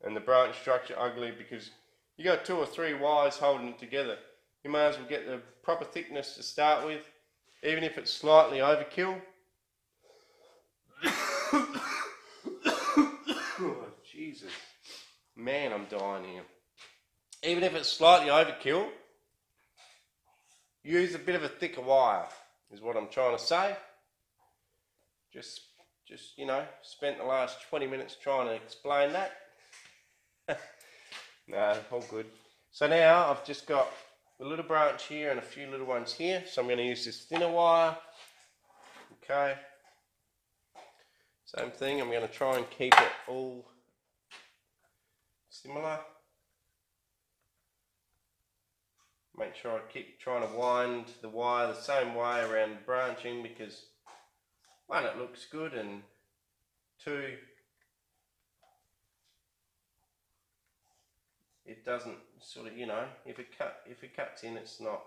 and the branch structure ugly, because you got 2 or 3 wires holding it together. You may as well get the proper thickness to start with, even if it's slightly overkill. Oh, Jesus, man, I'm dying here. Even if it's slightly overkill, use a bit of a thicker wire, is what I'm trying to say. Just you know, spent the last 20 minutes trying to explain that. No, all good. So now I've just got a little branch here and a few little ones here, so I'm going to use this thinner wire. Okay. Same thing, I'm going to try and keep it all similar. Make sure I keep trying to wind the wire the same way around the branching, because 1, it looks good, and 2, it doesn't sort of, you know, if it cuts in, it's not,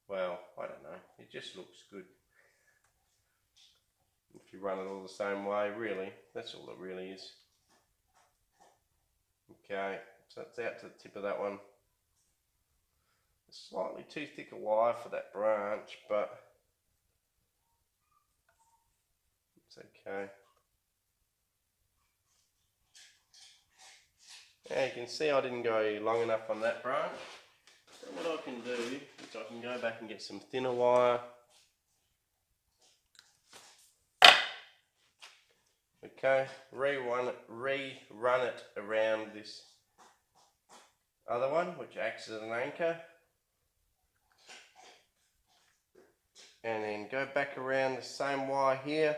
well, I don't know, it just looks good. If you run it all the same way, really, that's all it really is. Okay, so that's out to the tip of that one. Slightly too thick a wire for that branch, but it's okay. Now you can see I didn't go long enough on that branch. So what I can do is I can go back and get some thinner wire. Okay, rerun it around this other one, which acts as an anchor. And then go back around the same wire here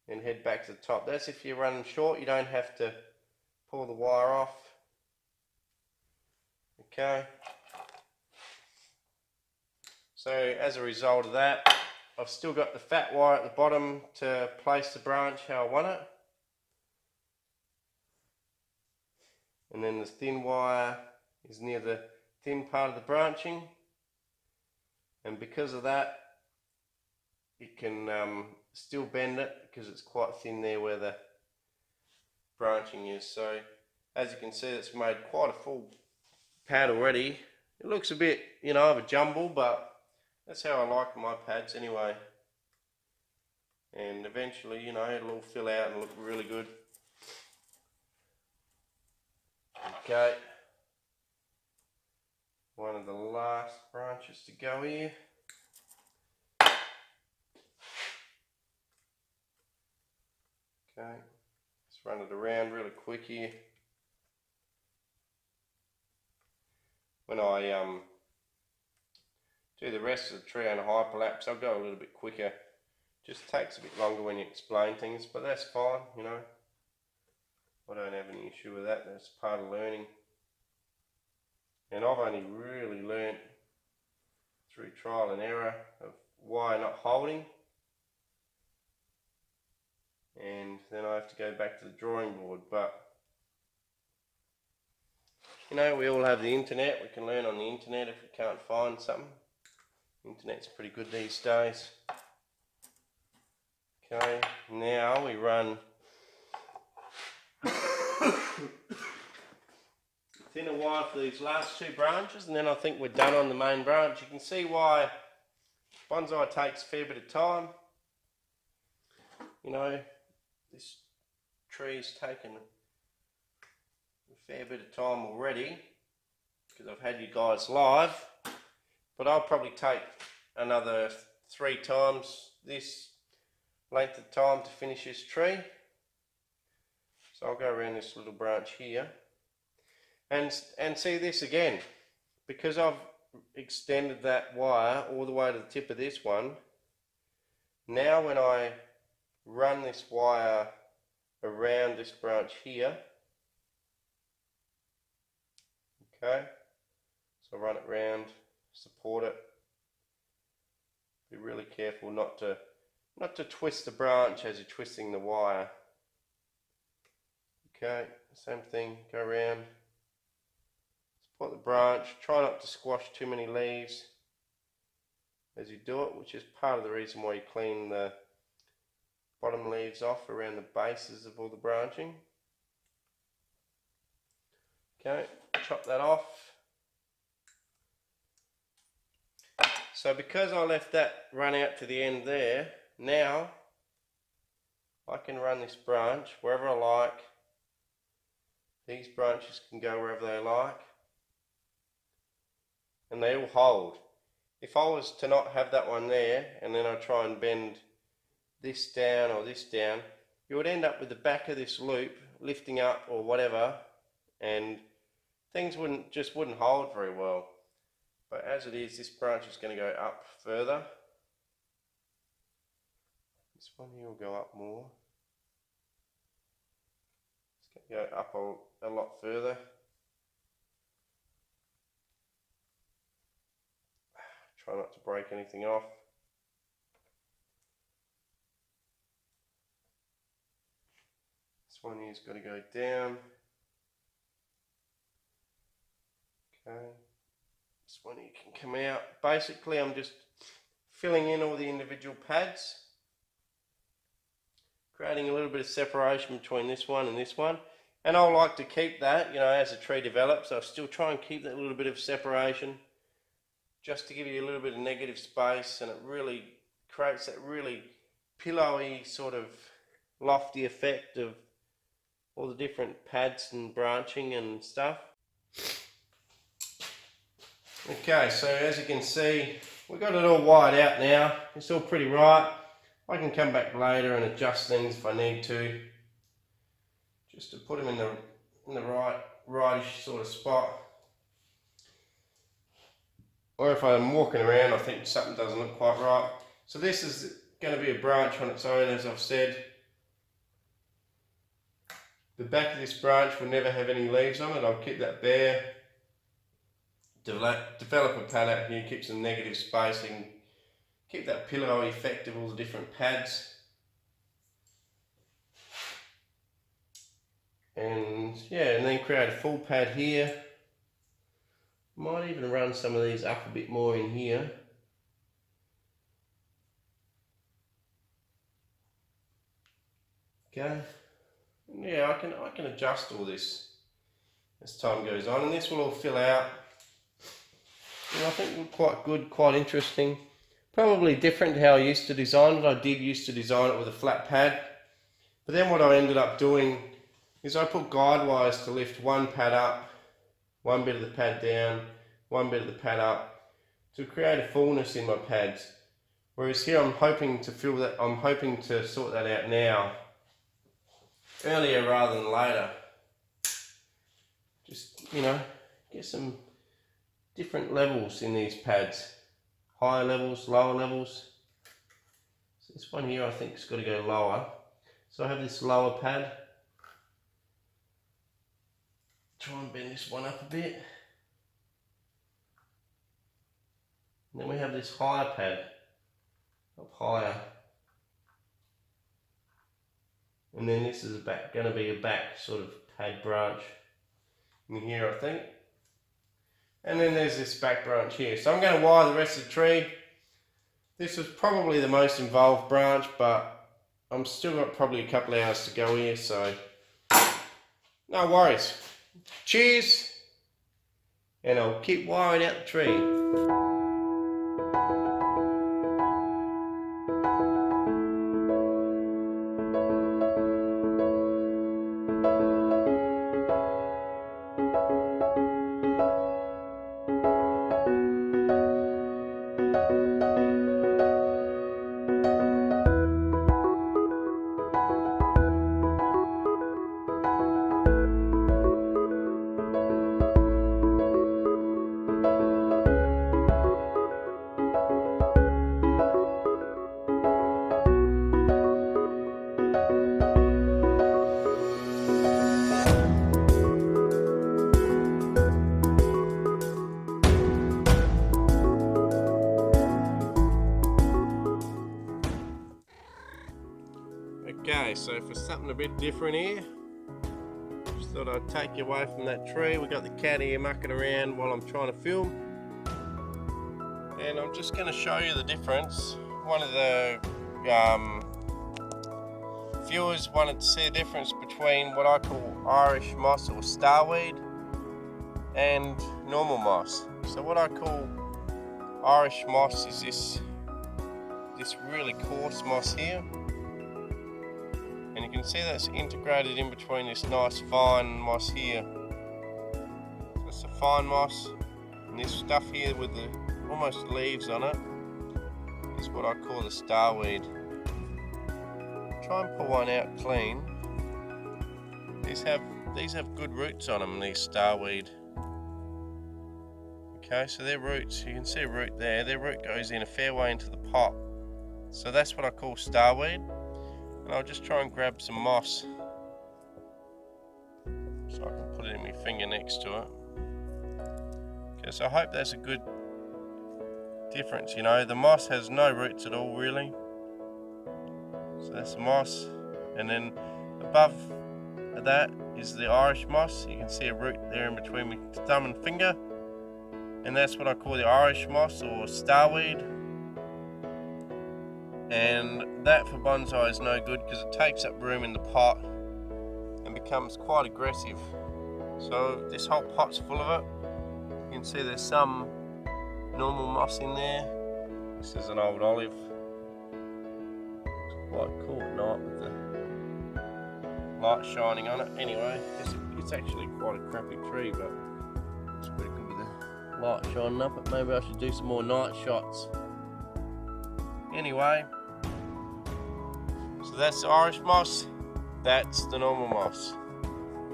and head back to the top. That's if you're running short, you don't have to pull the wire off. Okay. So as a result of that, I've still got the fat wire at the bottom to place the branch how I want it. And then the thin wire is near the thin part of the branching. And because of that, it can still bend it, because it's quite thin there where the branching is. So As you can see, it's made quite a full pad already. It looks a bit, you know, of a jumble, but that's how I like my pads anyway. And eventually, you know, it'll all fill out and look really good. Okay. One of the last branches to go here. Okay. Let's run it around really quick here. When I do the rest of the tree on a hyperlapse, I'll go a little bit quicker. Just takes a bit longer when you explain things, but that's fine, you know. I don't have any issue with that. That's part of learning. And I've only really learnt through trial and error of why not holding. And then I have to go back to the drawing board. But, you know, we all have the internet. We can learn on the internet if we can't find something. The internet's pretty good these days. Okay, now we run thinner wire for these last two branches, and then I think we're done on the main branch. You can see why bonsai takes a fair bit of time. You know, this tree's taken a fair bit of time already because I've had you guys live, but I'll probably take another 3 times this length of time to finish this tree. So I'll go around this little branch here and see this again, because I've extended that wire all the way to the tip of this one. Now when I run this wire around this branch here, okay, so run it round, support it, be really careful not to twist the branch as you're twisting the wire. Okay, same thing, go around, support the branch, try not to squash too many leaves as you do it, which is part of the reason why you clean the bottom leaves off around the bases of all the branching. Okay, chop that off. So because I left that run out to the end there, now I can run this branch wherever I like. These branches can go wherever they like, and they all hold. If I was to not have that one there, and then I try and bend this down or this down, you would end up with the back of this loop lifting up or whatever, and things wouldn't hold very well. But as it is, this branch is going to go up further. This one here will go up more. It's going to go up a lot further. Try not to break anything off. This one here's got to go down. Okay. This one here can come out. Basically, I'm just filling in all the individual pads, creating a little bit of separation between this one and this one. And I like to keep that, you know, as the tree develops, I'll still try and keep that little bit of separation just to give you a little bit of negative space, and it really creates that really pillowy sort of lofty effect of all the different pads and branching and stuff. Okay, so as you can see, we've got it all wired out now. It's all pretty right. I can come back later and adjust things if I need to, just to put them in the rightish sort of spot. Or if I'm walking around, I think something doesn't look quite right. So this is going to be a branch on its own, as I've said. The back of this branch will never have any leaves on it. I'll keep that bare. Develop a pad out here, keep some negative spacing, keep that pillowy effect of all the different pads. And yeah, and then create a full pad here. Might even run some of these up a bit more in here. Okay. Yeah, I can adjust all this as time goes on, and this will all fill out. And I think look quite good, quite interesting. Probably different to how I used to design it. I did used to design it with a flat pad, but then what I ended up doing is I put guide wires to lift one pad up, one bit of the pad down, one bit of the pad up, to create a fullness in my pads. Whereas here I'm hoping to fill that, I'm hoping to sort that out now, earlier rather than later. Just, you know, get some different levels in these pads. Higher levels, lower levels. So this one here I think has got to go lower. So I have this lower pad. Try and bend this one up a bit. And then we have this higher pad, up higher. And then this is going to be a back sort of pad branch in here, I think. And then there's this back branch here. So I'm going to wire the rest of the tree. This was probably the most involved branch, but I'm still got probably a couple of hours to go here, so no worries. Cheers, and I'll keep wiring out the tree. Okay, so for something a bit different here, just thought I'd take you away from that tree. We got the cat here mucking around while I'm trying to film, and I'm just going to show you the difference. One of the viewers wanted to see a difference between what I call Irish moss or starweed and normal moss. So what I call Irish moss is this really coarse moss here. And you can see that's integrated in between this nice fine moss here. So it's a fine moss, and this stuff here with the almost leaves on it is what I call the starweed. Try and pull one out clean. These have good roots on them, these starweed. Okay, so their roots, you can see a root there, their root goes in a fair way into the pot. So that's what I call starweed. And I'll just try and grab some moss so I can put it in my finger next to it. Okay, so I hope that's a good difference. You know, the moss has no roots at all really. So that's the moss, and then above that is the Irish moss. You can see a root there in between my thumb and finger, and that's what I call the Irish moss or starweed. And that for bonsai is no good because it takes up room in the pot and becomes quite aggressive. So this whole pot's full of it. You can see there's some normal moss in there. This is an old olive. It's quite cool at night with the light shining on it. Anyway, it's actually quite a crappy tree, but it's pretty good with the light shining up it. Maybe I should do some more night shots. Anyway, so that's the Irish moss, that's the normal moss.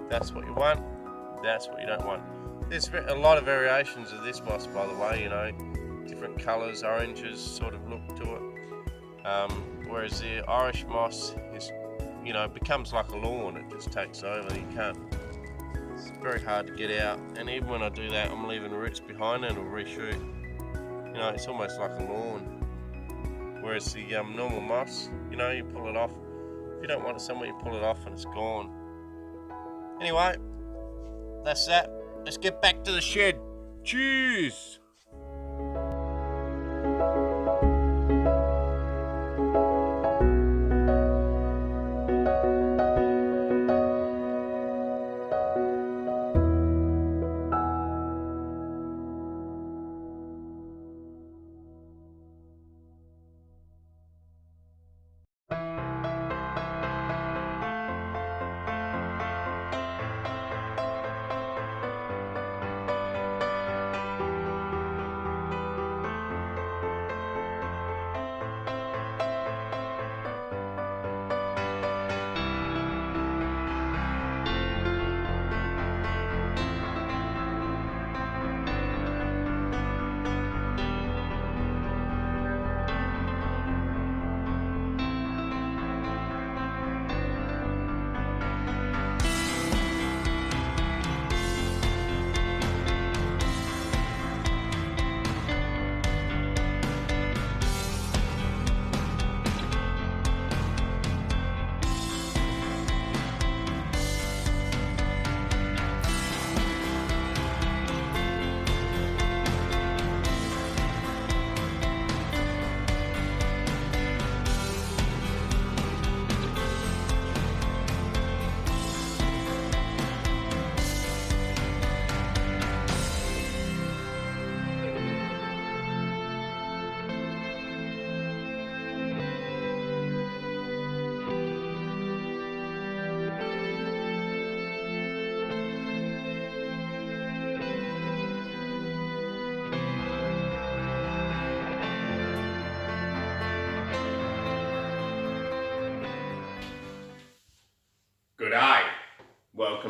That's what you want, that's what you don't want. There's a lot of variations of this moss, by the way, you know, different colours, oranges sort of look to it. Whereas the Irish moss is, you know, becomes like a lawn, it just takes over, you can't, it's very hard to get out. And even when I do that, I'm leaving roots behind and it'll reshoot. You know, it's almost like a lawn. Whereas the normal moss, you know, you pull it off. If you don't want it somewhere, you pull it off and it's gone. Anyway, that's that. Let's get back to the shed. Cheers!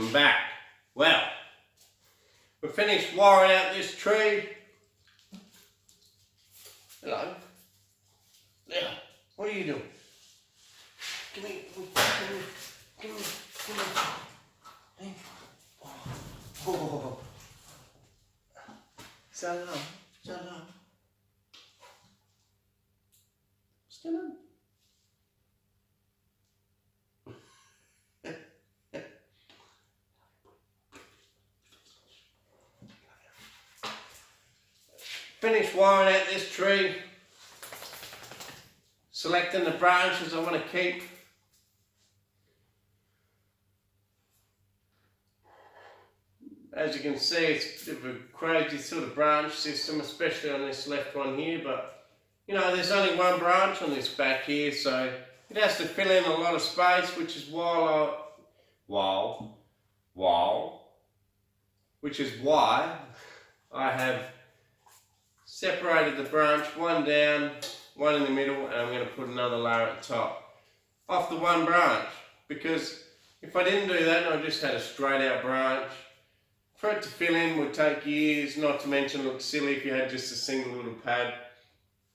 welcome back. Well, we finished wiring out this tree. Hello. Yeah. What are you doing? Give me. Hey. Oh. Salam. What's going on? Finished wiring out this tree, selecting the branches I want to keep. As you can see, it's a bit of a crazy sort of branch system, especially on this left one here, but you know, there's only one branch on this back here, so it has to fill in a lot of space, which is why I have separated the branch, one down, one in the middle, and I'm going to put another layer at the top off the one branch, because if I didn't do that and I just had a straight out branch, for it to fill in would take years, not to mention look silly if you had just a single little pad.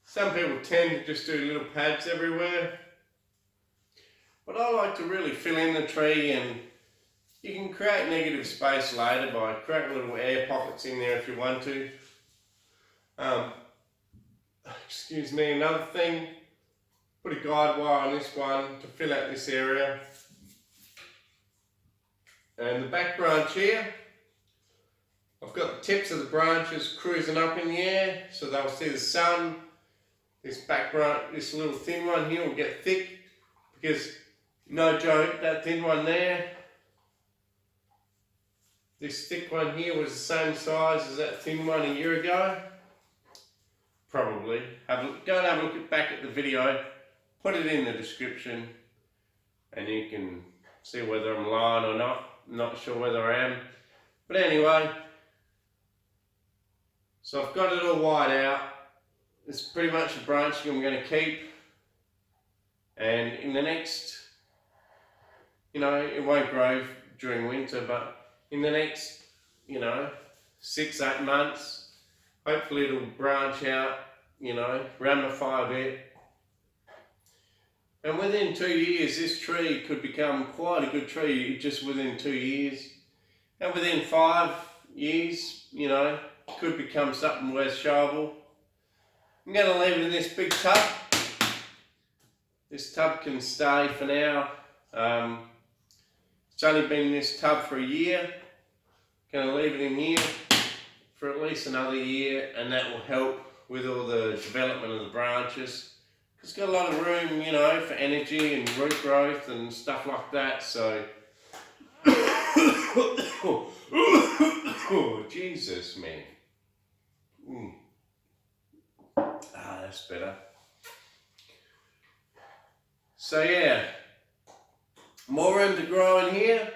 Some people tend to just do little pads everywhere, but I like to really fill in the tree, and you can create negative space later by creating little air pockets in there if you want to. Excuse me, another thing, put a guide wire on this one to fill out this area. And the back branch here, I've got the tips of the branches cruising up in the air so they'll see the sun. This back branch, this little thin one here will get thick because, no joke, that thin one there, this thick one here was the same size as that thin one a year ago. Probably. Go and have a look back at the video, put it in the description, and you can see whether I'm lying or not. I'm not sure whether I am. But anyway, so I've got it all wired out. It's pretty much the branching I'm going to keep. And in the next, you know, it won't grow during winter, but in the next, you know, 6-8 months, hopefully it'll branch out, you know, ramify a bit. And within 2 years, this tree could become quite a good tree just within 2 years. And within 5 years, you know, could become something worth showable. I'm going to leave it in this big tub. This tub can stay for now. It's only been in this tub for a year. Going to leave it in here for at least another year, and that will help with all the development of the branches. It's got a lot of room, you know, for energy and root growth and stuff like that, so... Oh, Jesus, man. Ah, that's better. So yeah, more room to grow in here.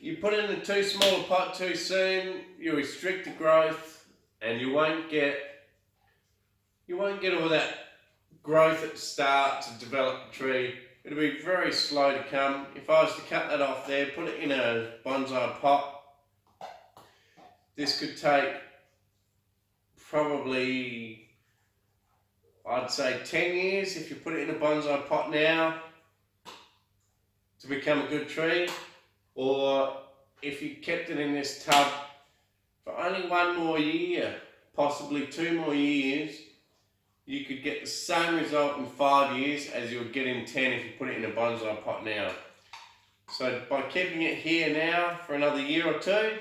You put it in a too small a pot too soon, you restrict the growth, and you won't get all that growth at the start to develop the tree. It'll be very slow to come. If I was to cut that off there, put it in a bonsai pot, this could take probably, I'd say 10 years if you put it in a bonsai pot now to become a good tree. Or if you kept it in this tub for only 1 more year, possibly 2 more years, you could get the same result in 5 years as you would get in 10 if you put it in a bonsai pot now. So by keeping it here now for another year or 2,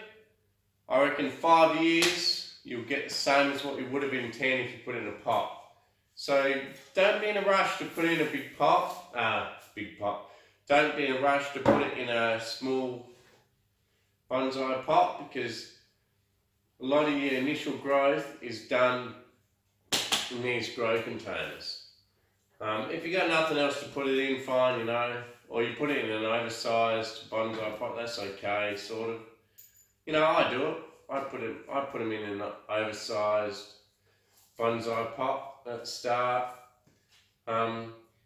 I reckon 5 years you'll get the same as what you would have in 10 if you put it in a pot. So don't be in a rush to put it in a big pot. Don't be in a rush to put it in a small bonsai pot, because a lot of your initial growth is done in these grow containers. If you got nothing else to put it in, fine, you know, or you put it in an oversized bonsai pot, that's okay, sort of. You know, I do it. I put them in an oversized bonsai pot at the start.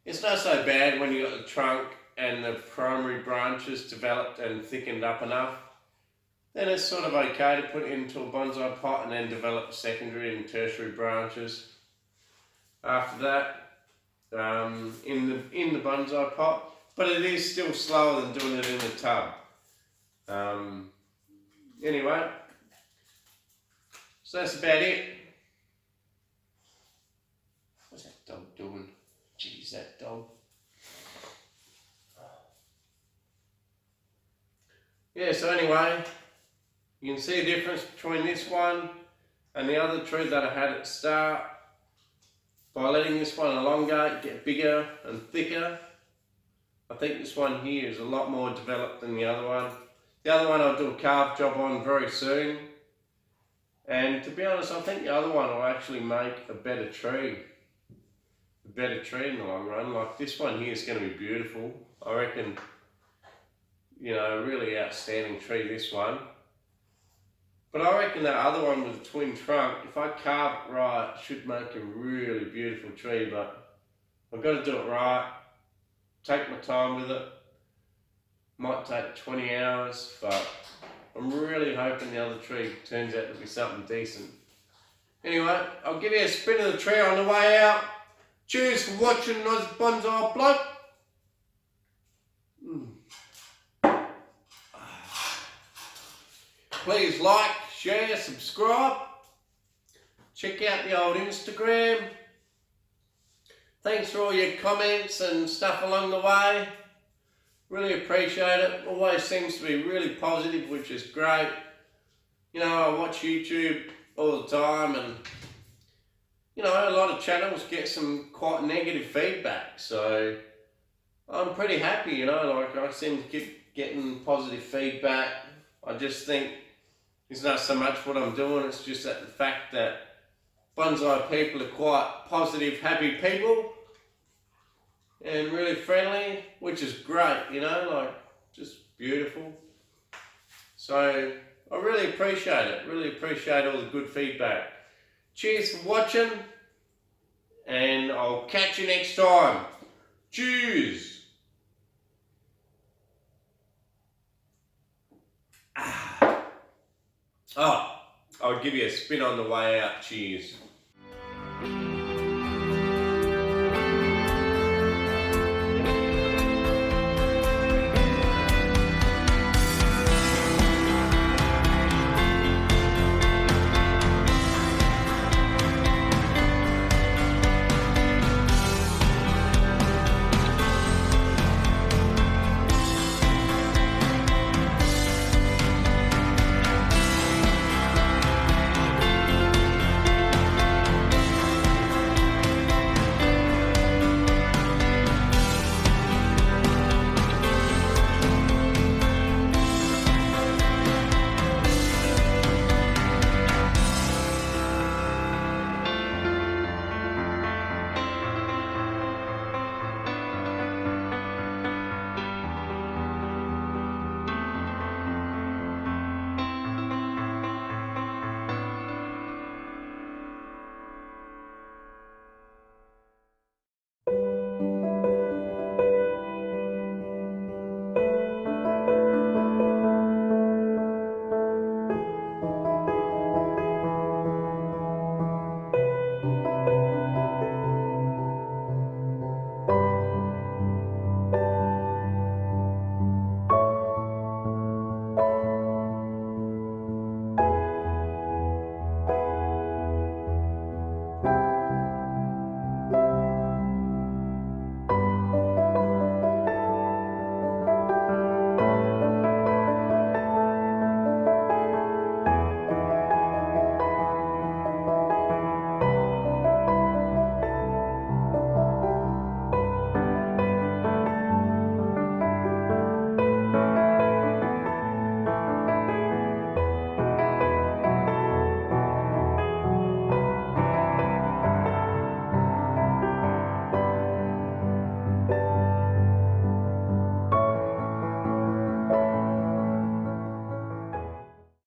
It's not so bad when you got the trunk and the primary branches developed and thickened up enough, then it's sort of okay to put it into a bonsai pot and then develop secondary and tertiary branches. After that, in the bonsai pot, but it is still slower than doing it in the tub. Anyway, so that's about it. What's that dog doing? Jeez, that dog. Yeah, so anyway, you can see a difference between this one and the other tree that I had at the start. By letting this one elongate, get bigger and thicker, I think this one here is a lot more developed than the other one. The other one I'll do a carve job on very soon. And to be honest, I think the other one will actually make a better tree. A better tree in the long run. Like this one here is going to be beautiful. I reckon, you know, a really outstanding tree, this one. But I reckon that other one with the twin trunk, if I carve it right, should make a really beautiful tree. But I've got to do it right. Take my time with it. Might take 20 hours, but I'm really hoping the other tree turns out to be something decent. Anyway, I'll give you a spin of the tree on the way out. Cheers for watching Aussie Bonsai Bloke. Please like, share, subscribe. Check out the old Instagram. Thanks for all your comments and stuff along the way. Really appreciate it. Always seems to be really positive, which is great. You know, I watch YouTube all the time, and you know, a lot of channels get some quite negative feedback. So I'm pretty happy, you know, like I seem to keep getting positive feedback. I just think it's not so much what I'm doing, it's just that the fact that bonsai people are quite positive, happy people. And really friendly, which is great, you know, like just beautiful. So I really appreciate it, really appreciate all the good feedback. Cheers for watching, and I'll catch you next time. Cheers. Oh, I'll give you a spin on the way out. Cheers.